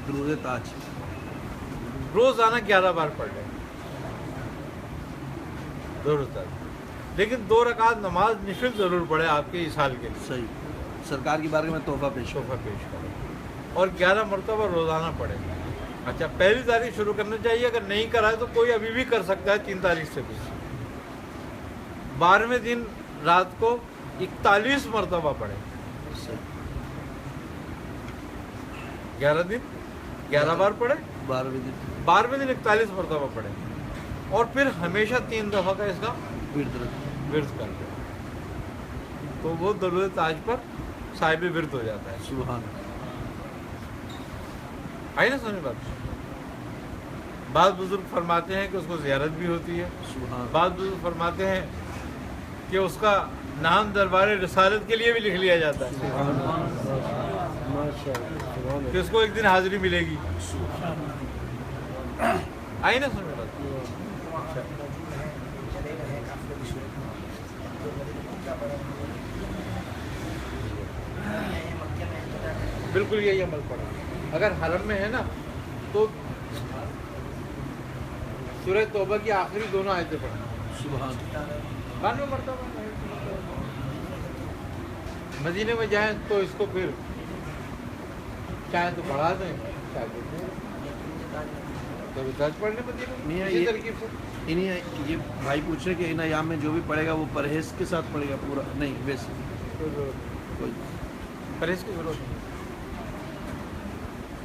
درود تاج روزانہ 11 بار پڑھ لیں درود تاج، لیکن 2 رکعت نماز نفل ضرور پڑھے آپ کے اسال کے لیے، صحیح، سرکار کی بارگاہ میں تحفہ پیش ہو. تحفہ پیش کریں، اور 11 مرتبہ روزانہ پڑھیں. اچھا، پہلی تاریخ شروع کرنا چاہیے، اگر نہیں کرا ہے تو کوئی ابھی بھی کر سکتا ہے 3 تاریخ سے بھی. 12ویں دن رات کو 41 مرتبہ پڑھیں. 11 دن 11 بار پڑھیں، 12ویں دن 41 مرتبہ پڑھیں، اور پھر ہمیشہ 3 دفعہ کا اس کا ورد کر دیں، تو وہ درود تاج پر صاحب ورد ہو جاتا ہے. سبحان. آئی نا سمجھ بات؟ بعض بزرگ فرماتے ہیں کہ اس کو زیارت بھی ہوتی ہے، سبحان. بعض بزرگ فرماتے ہیں کہ اس کا نام دربار رسالت کے لیے بھی لکھ لیا جاتا ہے کہ اس کو ایک دن حاضری ملے گی. آئی نا سمجھ بات؟ بالکل یہی عمل پڑا. اگر حرم میں ہے نا تو سورہ توبہ کی آخری دونوں آیتیں پڑھیں. سبحان. 92 مرتبہ. مدینے میں جائیں تو اس کو پھر چاہے تو بڑھا دیں، چاہے تو تاج پڑھنے مدینے میں اسی ترکیب سے. یہ بھائی پوچھ رہے کہ ان ایام میں جو بھی پڑھے گا وہ پرہیز کے ساتھ پڑھے گا پورا؟ نہیں، ویسے کوئی پرہیز کی ضرورت نہیں.